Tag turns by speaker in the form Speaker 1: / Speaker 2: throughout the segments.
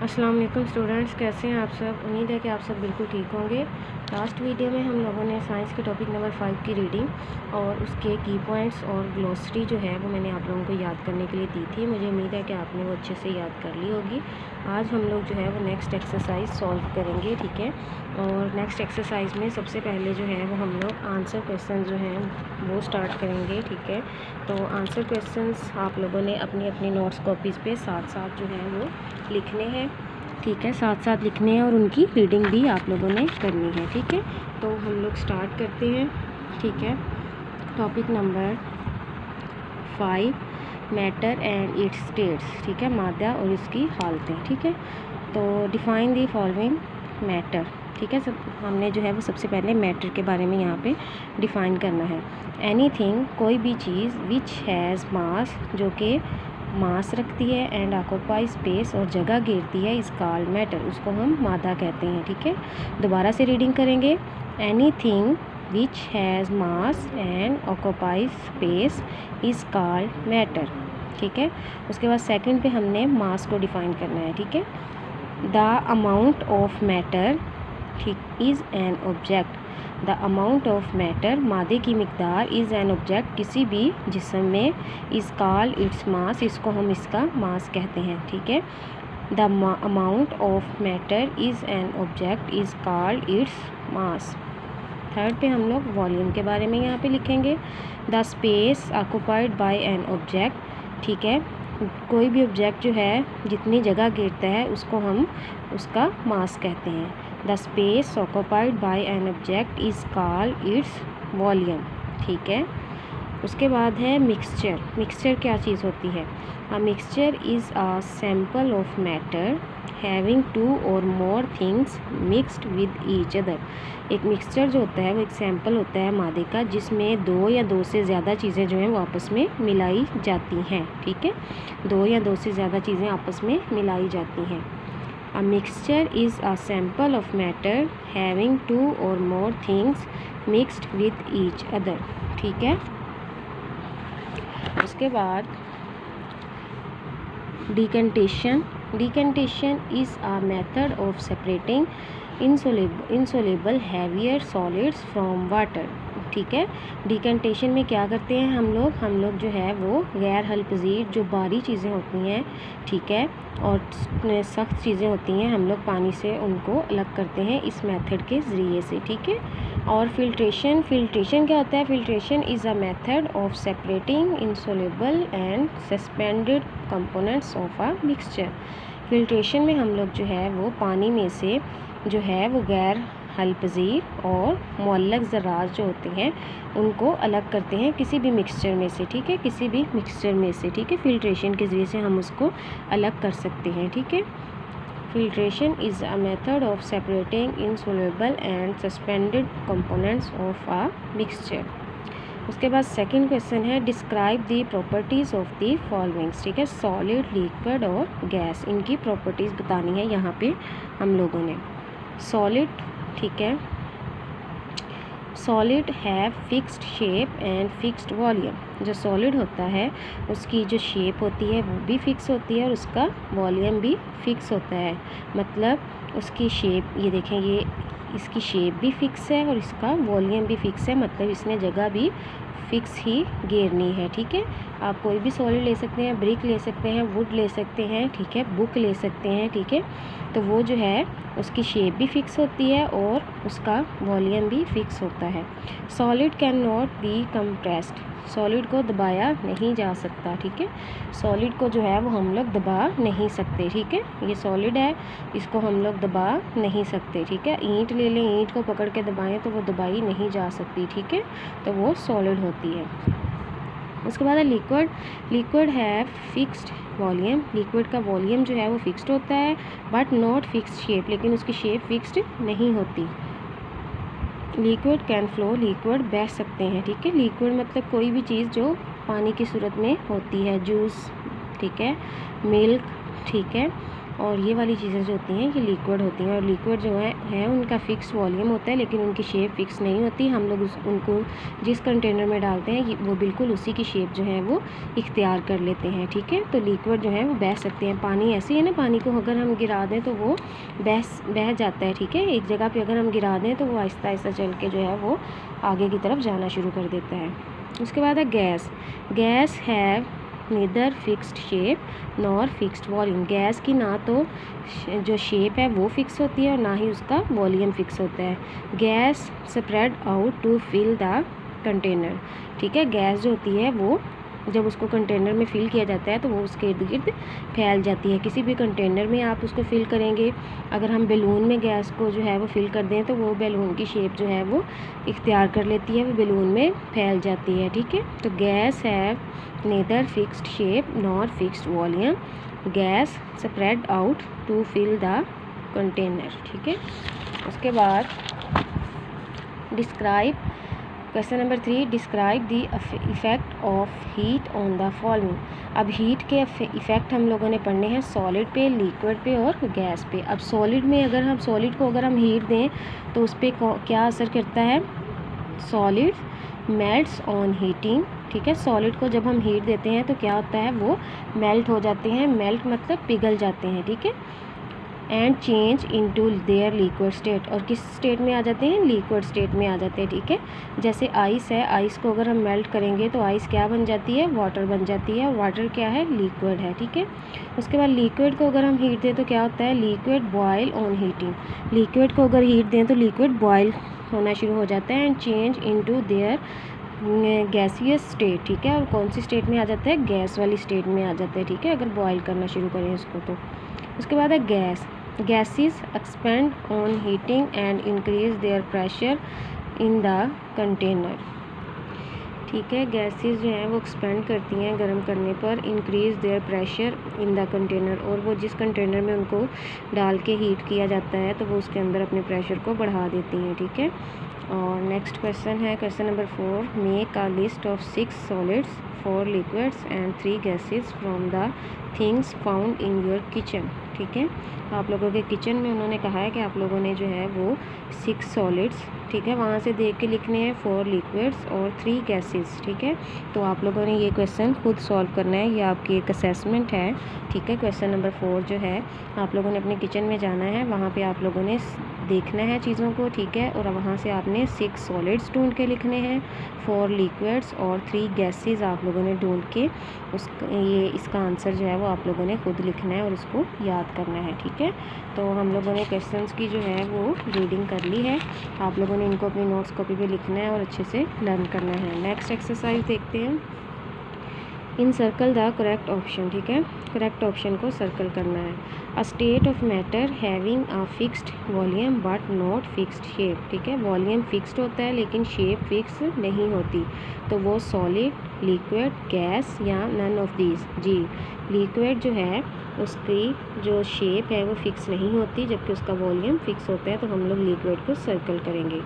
Speaker 1: अस्सलाम वालेकुम स्टूडेंट्स, कैसे हैं आप सब। उम्मीद है कि आप सब बिल्कुल ठीक होंगे। लास्ट वीडियो में हम लोगों ने साइंस के टॉपिक नंबर 5 की रीडिंग और उसके की पॉइंट्स और ग्लोसरी जो है वो मैंने आप लोगों को याद करने के लिए दी थी। मुझे उम्मीद है कि आपने वो अच्छे से याद कर ली होगी। आज हम लोग जो है वो नेक्स्ट एक्सरसाइज सॉल्व करेंगे, ठीक है। और नेक्स्ट एक्सरसाइज में सबसे पहले जो है वो हम लोग आंसर क्वेश्चन जो हैं वो स्टार्ट करेंगे, ठीक है। तो आंसर क्वेश्चंस आप लोगों ने अपनी अपनी नोट्स कॉपीज़ पे साथ साथ जो है वो लिखने हैं, ठीक है। साथ साथ लिखने हैं और उनकी रीडिंग भी आप लोगों ने करनी है, ठीक है। तो हम लोग स्टार्ट करते हैं, ठीक है। Topic number 5, matter and it's states, ठीक है। मादा और इसकी हालतें, ठीक है। तो डिफाइन दी फॉलोइंग मैटर, ठीक है। सब हमने जो है वो सबसे पहले मैटर के बारे में यहाँ पे डिफ़ाइन करना है। एनीथिंग, कोई भी चीज़, विच हैज़ मास, जो कि मास रखती है, एंड ऑक्यूपाई स्पेस, और जगह घेरती है, इज कॉल्ड मैटर, उसको हम मादा कहते हैं, ठीक है। दोबारा से रीडिंग करेंगे। Anything which has mass and occupy space is called matter, ठीक है। उसके बाद सेकंड पे हमने मास को डिफ़ाइन करना है, ठीक है। द अमाउंट ऑफ मैटर, ठीक, is an object. The amount of matter, मादे की मिकदार, इज़ एन ऑब्जेक्ट, किसी भी जिस्म में, इज़ कॉल्ड इट्स मास, इसको हम इसका मास कहते हैं, ठीक है। The amount of matter is an object is called its mass. Third पे हम लोग वॉल्यूम के बारे में यहाँ पे लिखेंगे। The space occupied by an object, ठीक है। कोई भी ऑब्जेक्ट जो है जितनी जगह घेरता है उसको हम उसका मास कहते हैं। The space occupied by an object is called its volume, ठीक है। उसके बाद है मिक्सचर। मिक्सचर क्या चीज़ होती है? A mixture is a sample of matter having 2 और more things mixed with each other. एक मिक्सचर जो होता है वो एक सैम्पल होता है मादे का, जिसमें 2 या 2 से ज़्यादा चीज़ें जो हैं वो आपस में मिलाई जाती हैं, ठीक है। 2 या 2 से ज़्यादा चीज़ें आपस में मिलाई जाती हैं। A mixture is a sample of matter having 2 or more things mixed with each other, ठीक है। उसके बाद decantation. Decantation is a method of separating insoluble heavier solids from water, ठीक है। डिकेंटेशन में क्या करते हैं हम लोग जो है वो गैर हलपजीर जो बारी चीज़ें होती हैं, ठीक है, और सख्त चीज़ें होती हैं, हम लोग पानी से उनको अलग करते हैं इस मेथड के ज़रिए से, ठीक है। और फिल्ट्रेशन क्या होता है? Filtration is a method of separating insoluble and suspended components of a mixture. Filtration में हम लोग जो है वो पानी में से जो है वो गैर हलपजीर और मुअल्लक ज़रात जो होते हैं उनको अलग करते हैं किसी भी मिक्सचर में से, ठीक है, किसी भी मिक्सचर में से, ठीक है। फिल्ट्रेशन के ज़रिए से हम उसको अलग कर सकते हैं, ठीक है। Filtration is a method of separating insoluble and suspended components of a mixture. उसके बाद सेकंड क्वेश्चन है describe the properties of the followings, ठीक है। सॉलिड, लिक्विड और गैस, इनकी प्रॉपर्टीज़ बतानी है यहाँ पे हम लोगों ने। सॉलिड, ठीक है। Solid have fixed shape and fixed volume. जो सॉलिड होता है उसकी जो शेप होती है वो भी फिक्स होती है और उसका वॉल्यूम भी फिक्स होता है। मतलब उसकी शेप, ये देखें, ये इसकी शेप भी फिक्स है और इसका वॉल्यूम भी फिक्स है, मतलब इसने जगह भी फिक्स ही घेरनी है, ठीक है। आप कोई भी सॉलिड ले सकते हैं, ब्रिक ले सकते हैं, वुड ले सकते हैं, ठीक है, बुक ले सकते हैं, ठीक है। तो वो जो है उसकी शेप भी फिक्स होती है और उसका वॉल्यूम भी फिक्स होता है। Solid can not be compressed, solid को दबाया नहीं जा सकता, ठीक है। सॉलिड को जो है वो हम लोग दबा नहीं सकते, ठीक है। ये सॉलिड है, इसको हम लोग दबा नहीं सकते, ठीक है। ईंट ले लें, ईंट को पकड़ के दबाएं तो वो दबाई नहीं जा सकती, ठीक है, तो वो सॉलिड होती है। उसके बाद है लिक्विड। लिक्विड है फिक्स्ड वॉल्यूम, लिक्विड का वॉल्यूम जो है वो फिक्स्ड होता है बट नॉट फिक्स्ड शेप, लेकिन उसकी शेप फिक्स्ड नहीं होती। लिक्विड कैन फ्लो, लिक्विड बह सकते हैं, ठीक है। लिक्विड मतलब कोई भी चीज़ जो पानी की सूरत में होती है, जूस, ठीक है, मिल्क, ठीक है, और ये वाली चीज़ें जो होती हैं ये लिक्विड होती हैं। और लिक्विड जो है उनका फ़िक्स वॉल्यूम होता है, लेकिन उनकी शेप फ़िक्स नहीं होती। हम लोग उनको जिस कंटेनर में डालते हैं वो बिल्कुल उसी की शेप जो है वो इख्तियार कर लेते हैं, ठीक है। तो लिक्विड जो है वो बह सकते हैं। पानी ऐसे ही है ना, पानी को अगर हम गिरा दें तो वो बह जाता है, ठीक है। एक जगह पे अगर हम गिरा दें तो वो आहिस्ता आहिस्ता चल के जो है वो आगे की तरफ जाना शुरू कर देता है। उसके बाद है gas. Guys have neither fixed shape nor fixed volume. Gas की ना तो जो शेप है वो फिक्स होती है और ना ही उसका वॉल्यूम फिक्स होता है। Gas spread out to fill the container, ठीक है। गैस जो होती है वो जब उसको कंटेनर में फ़िल किया जाता है तो वो उसके इर्द गिर्द फैल जाती है। किसी भी कंटेनर में आप उसको फ़िल करेंगे, अगर हम बैलून में गैस को जो है वो फ़िल कर दें तो वो बैलून की शेप जो है वो इख्तियार कर लेती है, वो बैलून में फैल जाती है, ठीक है। तो gas have neither fixed shape nor fixed volume, gas spread out to fill the container, ठीक है। उसके बाद describe, question number 3, describe the effect of heat on the following. अब हीट के इफ़ेक्ट हम लोगों ने पढ़ने हैं सॉलिड पे, लिक्विड पे और गैस पे। अब सॉलिड में अगर हम सॉलिड को अगर हम हीट दें तो उस पर क्या असर करता है? सॉलिड मेल्ट्स ऑन हीटिंग, ठीक है। सॉलिड को जब हम हीट देते हैं तो क्या होता है, वो मेल्ट हो जाते हैं। मेल्ट मतलब पिघल जाते हैं, ठीक है। And change into their liquid state, और किस स्टेट में आ जाते हैं? लिक्विड स्टेट में आ जाते हैं, ठीक है। जैसे आइस है, आइस को अगर हम मेल्ट करेंगे तो आइस क्या बन जाती है? वाटर बन जाती है। वाटर क्या है? लिक्विड है, ठीक है। उसके बाद लिक्विड को अगर हम हीट दें तो क्या होता है? Liquid boil on heating. Liquid को अगर हीट दें तो लिक्विड बॉयल होना शुरू हो जाता है। And change into their gaseous state, ठीक है। और कौन सी स्टेट में आ जाता है? गैस वाली स्टेट में आ जाता है, ठीक है, अगर बॉयल करना शुरू करें इसको तो। उसके बाद है gas. Gases expand on heating and increase their pressure in the container, ठीक है। गैसेस जो हैं वो एक्सपेंड करती हैं गर्म करने पर, increase their pressure in the container, और वो जिस कंटेनर में उनको डाल के हीट किया जाता है तो वो उसके अंदर अपने प्रेशर को बढ़ा देती हैं, ठीक है। और नेक्स्ट क्वेश्चन है question number 4, make a list of 6 solids 4 liquids and 3 gases from the things found in your kitchen, ठीक है। आप लोगों के किचन में उन्होंने कहा है कि आप लोगों ने जो है वो 6 सॉलिड्स, ठीक है, वहाँ से देख के लिखने हैं, 4 लिक्विड्स और 3 गैसेस, ठीक है। तो आप लोगों ने ये क्वेश्चन खुद सॉल्व करना है, ये आपकी एक असेसमेंट है, ठीक है। क्वेश्चन नंबर 4 जो है आप लोगों ने अपने किचन में जाना है, वहाँ पे आप लोगों ने देखना है चीज़ों को, ठीक है। और वहाँ से आपने 6 सॉलिड्स ढूंढ के लिखने हैं, 4 लिक्विड्स और 3 गैसेस आप लोगों ने ढूंढ के इसका आंसर जो है वो आप लोगों ने खुद लिखना है और इसको याद करना है, ठीक है। तो हम लोगों ने क्वेश्चंस की जो है वो रीडिंग कर ली है, आप लोगों ने इनको अपनी नोट्स कॉपी पे लिखना है और अच्छे से लर्न करना है। नेक्स्ट एक्सरसाइज देखते हैं। इन सर्कल द करेक्ट ऑप्शन, ठीक है, करेक्ट ऑप्शन को सर्कल करना है। A state of matter having a fixed volume but not fixed shape, ठीक है। वॉल्यूम फिक्स्ड होता है लेकिन शेप फिक्स नहीं होती, तो वो सॉलिड, लिक्विड, गैस या नन ऑफ दीज। जी, लिक्विड जो है उसकी जो शेप है वो फिक्स नहीं होती जबकि उसका वॉल्यूम फिक्स होता है, तो हम लोग लिक्विड को सर्कल करेंगे।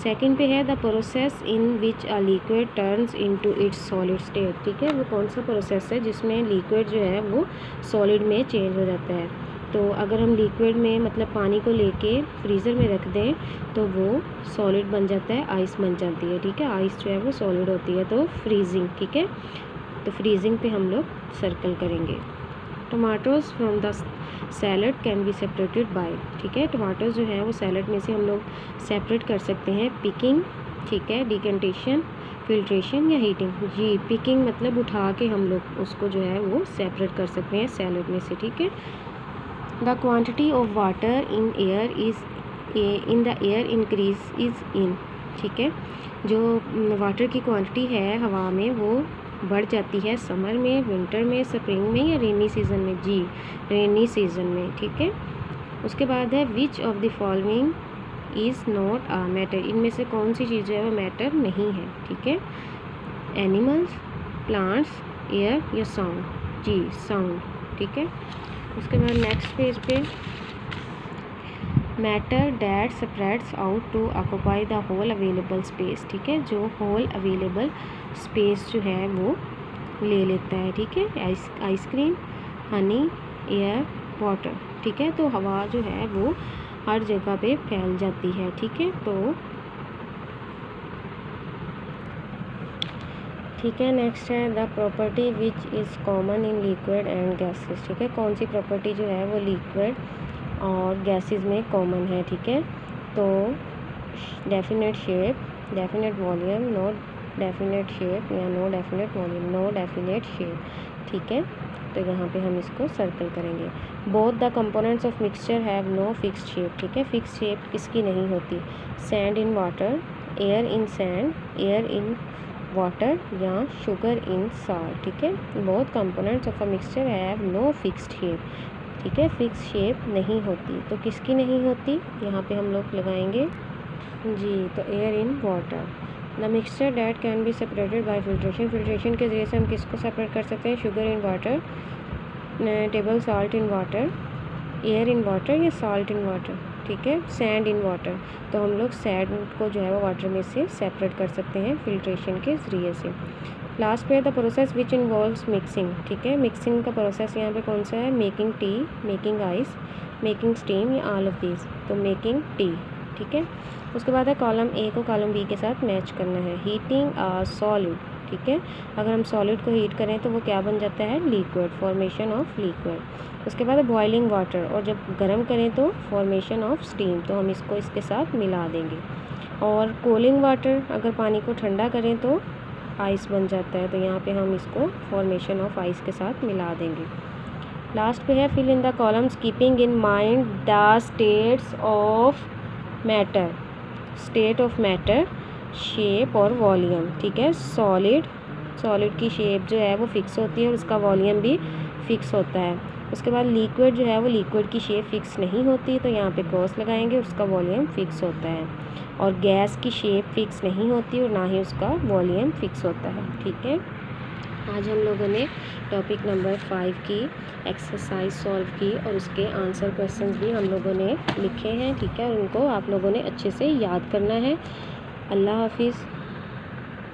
Speaker 1: सेकंड पे है the process in which a liquid turns into its solid state, ठीक है। वो कौन सा प्रोसेस है जिसमें लिक्विड जो है वो सॉलिड में चेंज हो जाता है। तो अगर हम लिक्विड में मतलब पानी को लेके फ्रीज़र में रख दें तो वो सॉलिड बन जाता है, आइस बन जाती है, ठीक है। आइस जो है वो सॉलिड होती है, तो फ्रीजिंग, ठीक है। तो फ्रीजिंग पे हम लोग सर्कल करेंगे। Tomatoes from the salad can be separated by, ठीक है। टमाटोज़ जो है वो सैलड में से हम लोग सेपरेट कर सकते हैं पिकिंग, ठीक है, डिकेंटेशन, फिल्ट्रेशन या हीटिंग। जी, पिकिंग मतलब उठा के हम लोग उसको जो है वो सेपरेट कर सकते हैं सैलड में से, ठीक है। The quantity of water in air is in the air increase is in, ठीक है। जो वाटर की क्वांटिटी है हवा में वो बढ़ जाती है समर में, विंटर में, स्प्रिंग में या रेनी सीज़न में। जी, रेनी सीज़न में, ठीक है। उसके बाद है which of the following is not a matter, इनमें से कौन सी चीज़ है वो मैटर नहीं है, ठीक है। एनिमल्स, प्लांट्स, एयर या साउंड। जी, साउंड, ठीक है। उसके बाद नेक्स्ट पेज पे matter that spreads out to occupy the whole available space, ठीक है। जो होल अवेलेबल स्पेस जो है वो ले लेता है, ठीक है। आइसक्रीम, हनी, एयर, वाटर, ठीक है, तो हवा जो है वो हर जगह पे फैल जाती है। ठीक है, तो ठीक है, नेक्स्ट है the property which is common in liquid and gases. ठीक है, कौन सी प्रॉपर्टी जो है वो लिक्विड और गैसेस में कॉमन है। ठीक है, तो definite shape, definite volume, no definite shape या no definite volume, no definite shape. ठीक है, तो यहाँ पे हम इसको सर्कल करेंगे। Both the components of mixture have no fixed shape. ठीक है, फिक्स शेप किसकी नहीं होती। Sand in water, air in sand, air in water या शुगर इन सॉल्ट। ठीक है, both components of a mixture have no fixed shape. ठीक है, फिक्स शेप नहीं होती, तो किसकी नहीं होती, यहाँ पे हम लोग लगाएंगे जी, तो air in water. The mixture that can be separated by filtration, filtration के ज़रिए से हम किसको सेपरेट कर सकते हैं, sugar in water, table salt in water, air in water या सॉल्ट इन वाटर। ठीक है, सैंड इन वाटर, तो हम लोग सैंड को जो है वो वाटर में से सेपरेट कर सकते हैं फिल्ट्रेशन के ज़रिए से। लास्ट पे the process which involves mixing. ठीक है, मिक्सिंग का प्रोसेस यहाँ पे कौन सा है, making tea, making ice, making steam या ऑल ऑफ दिस, तो मेकिंग टी। ठीक है, उसके बाद है कॉलम ए को कॉलम बी के साथ मैच करना है। Heating a solid. ठीक है, अगर हम सॉलिड को हीट करें तो वो क्या बन जाता है, लिक्विड, फॉर्मेशन ऑफ लिक्विड। उसके बाद बॉइलिंग वाटर, और जब गर्म करें तो फॉर्मेशन ऑफ स्टीम, तो हम इसको इसके साथ मिला देंगे। और कूलिंग वाटर, अगर पानी को ठंडा करें तो आइस बन जाता है, तो यहाँ पे हम इसको फॉर्मेशन ऑफ आइस के साथ मिला देंगे। लास्ट पे है fill in the columns keeping in mind the states of matter, state of matter, shape और वॉल्यूम। ठीक है, सॉलिड, सॉलिड की शेप जो है वो फिक्स होती है और उसका वॉल्यूम भी फिक्स होता है। उसके बाद लिक्विड जो है वो लिक्विड की शेप फिक्स नहीं होती, तो यहाँ पे क्रॉस लगाएंगे, उसका वॉल्यूम फिक्स होता है। और गैस की शेप फिक्स नहीं होती और ना ही उसका वॉल्यूम फिक्स होता है। ठीक है, आज हम लोगों ने टॉपिक नंबर 5 की एक्सरसाइज सॉल्व की और उसके आंसर क्वेश्चंस भी हम लोगों ने लिखे हैं। ठीक है, और उनको आप लोगों ने अच्छे से याद करना है। अल्लाह हाफिज़।